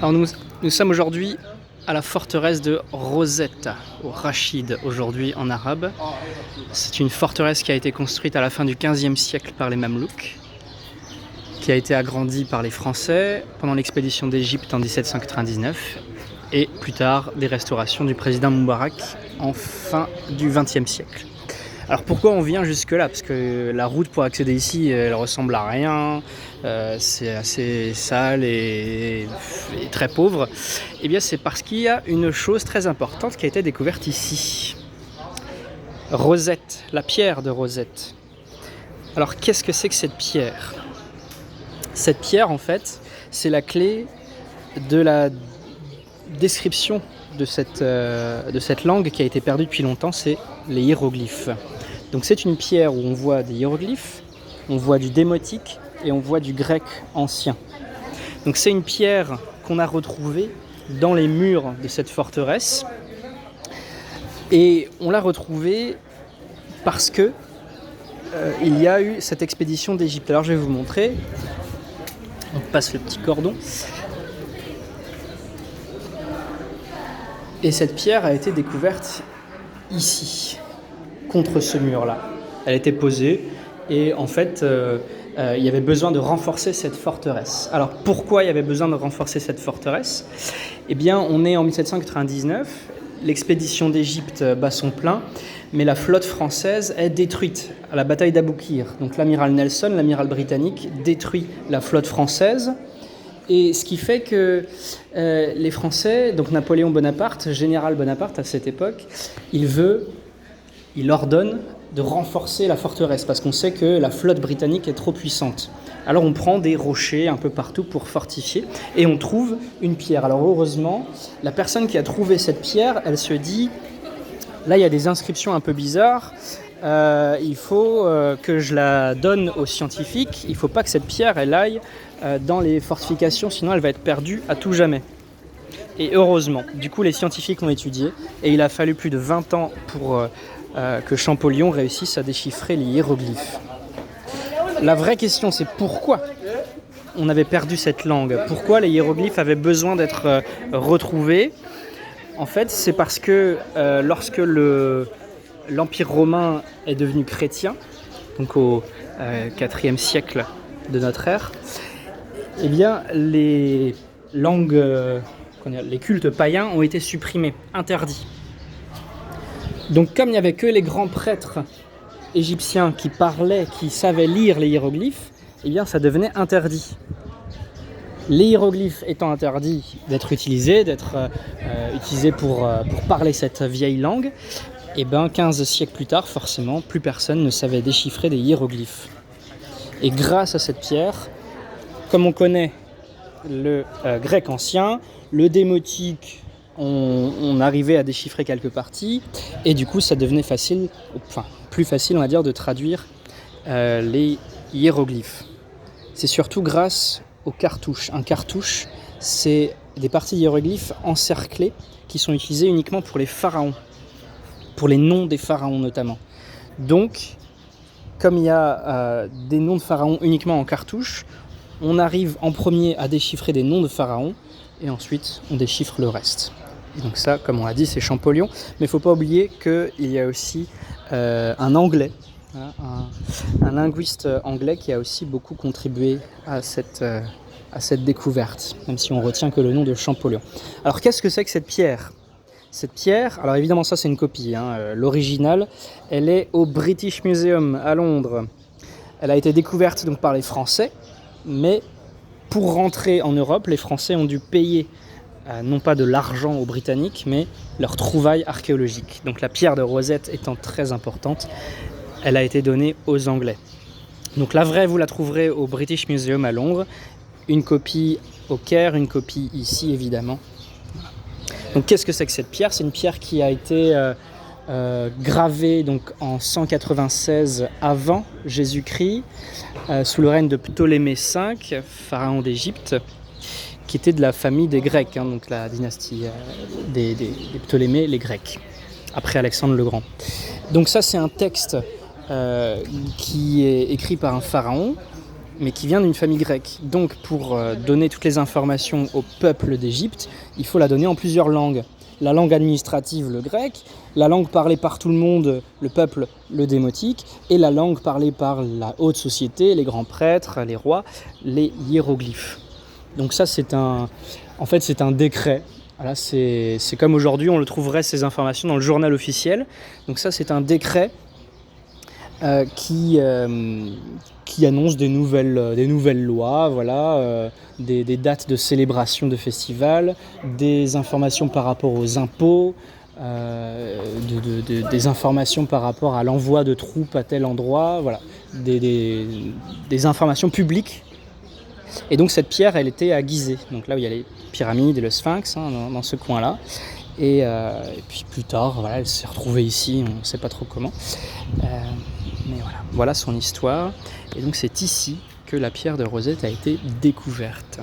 Alors nous sommes aujourd'hui à la forteresse de Rosetta, au Rachid aujourd'hui en arabe. C'est une forteresse qui a été construite à la fin du XVe siècle par les Mamelouks, qui a été agrandie par les Français pendant l'expédition d'Égypte en 1799 et plus tard des restaurations du président Moubarak en fin du XXe siècle. Alors pourquoi on vient jusque là? Parce que la route pour accéder ici, elle ressemble à rien, c'est assez sale et très pauvre. Et bien c'est parce qu'il y a une chose très importante qui a été découverte ici. Rosette, la pierre de Rosette. Alors qu'est-ce que c'est que cette pierre? Cette pierre en fait, c'est la clé de la description de cette langue qui a été perdue depuis longtemps, c'est les hiéroglyphes. Donc c'est une pierre où on voit des hiéroglyphes, on voit du démotique et on voit du grec ancien. Donc c'est une pierre qu'on a retrouvée dans les murs de cette forteresse et on l'a retrouvée parce que il y a eu cette expédition d'Égypte. Alors je vais vous montrer. On passe le petit cordon. Et cette pierre a été découverte ici, contre ce mur-là. Elle était posée et en fait, il y avait besoin de renforcer cette forteresse. Alors pourquoi il y avait besoin de renforcer cette forteresse? Eh bien, on est en 1799, l'expédition d'Égypte bat son plein, mais la flotte française est détruite à la bataille d'Aboukir. Donc l'amiral Nelson, l'amiral britannique, détruit la flotte française. Et ce qui fait que les Français, donc Napoléon Bonaparte, général Bonaparte à cette époque, il ordonne de renforcer la forteresse parce qu'on sait que la flotte britannique est trop puissante. Alors on prend des rochers un peu partout pour fortifier et on trouve une pierre. Alors heureusement, la personne qui a trouvé cette pierre, elle se dit, là il y a des inscriptions un peu bizarres, il faut que je la donne aux scientifiques, il ne faut pas que cette pierre elle aille dans les fortifications, sinon elle va être perdue à tout jamais. Et heureusement, du coup les scientifiques l'ont étudiée et il a fallu plus de 20 ans pour que Champollion réussisse à déchiffrer les hiéroglyphes. La vraie question c'est pourquoi on avait perdu cette langue, pourquoi les hiéroglyphes avaient besoin d'être retrouvés. En fait c'est parce que lorsque l'Empire romain est devenu chrétien, donc au IVe siècle de notre ère, eh bien les langues, les cultes païens ont été supprimés, interdits. Donc comme il n'y avait que les grands prêtres égyptiens qui parlaient, qui savaient lire les hiéroglyphes, eh bien ça devenait interdit. Les hiéroglyphes étant interdits d'être utilisés, pour parler cette vieille langue, et bien 15 siècles plus tard, forcément, plus personne ne savait déchiffrer des hiéroglyphes. Et grâce à cette pierre, comme on connaît le grec ancien, le démotique, on arrivait à déchiffrer quelques parties, et du coup ça devenait plus facile on va dire, de traduire les hiéroglyphes. C'est surtout grâce aux cartouches. Un cartouche, c'est des parties hiéroglyphes encerclées qui sont utilisées uniquement pour les pharaons, pour les noms des pharaons notamment. Donc, comme il y a des noms de pharaons uniquement en cartouche, on arrive en premier à déchiffrer des noms de pharaons et ensuite on déchiffre le reste. Et donc ça, comme on l'a dit, c'est Champollion. Mais il ne faut pas oublier qu'il y a aussi un anglais, un linguiste anglais qui a aussi beaucoup contribué à cette découverte, même si on retient que le nom de Champollion. Alors qu'est-ce que c'est que cette pierre ? Cette pierre, alors évidemment ça c'est une copie, l'original, elle est au British Museum à Londres. Elle a été découverte donc par les Français, mais pour rentrer en Europe, les Français ont dû payer non pas de l'argent aux Britanniques, mais leurs trouvailles archéologiques. Donc la pierre de Rosette étant très importante, elle a été donnée aux Anglais. Donc la vraie, vous la trouverez au British Museum à Londres, une copie au Caire, une copie ici évidemment. Donc qu'est-ce que c'est que cette pierre ? C'est une pierre qui a été gravée donc, en 196 avant Jésus-Christ, sous le règne de Ptolémée V, pharaon d'Égypte, qui était de la famille des Grecs, donc la dynastie des Ptolémées, les Grecs, après Alexandre le Grand. Donc ça c'est un texte qui est écrit par un pharaon, mais qui vient d'une famille grecque. Donc pour donner toutes les informations au peuple d'Égypte, il faut la donner en plusieurs langues. La langue administrative, le grec, la langue parlée par tout le monde, le peuple, le démotique, et la langue parlée par la haute société, les grands prêtres, les rois, les hiéroglyphes. Donc ça c'est un décret. Voilà, c'est comme aujourd'hui on le trouverait ces informations dans le journal officiel. Donc ça c'est un décret qui annonce des nouvelles lois, voilà, des dates de célébration de festivals, des informations par rapport aux impôts, des informations par rapport à l'envoi de troupes à tel endroit, voilà, des informations publiques. Et donc cette pierre, elle était à Gizeh, donc là où il y a les pyramides et le sphinx, hein, dans ce coin-là. Et puis plus tard, voilà, elle s'est retrouvée ici, on ne sait pas trop comment. Mais voilà son histoire. Et donc c'est ici que la pierre de Rosette a été découverte.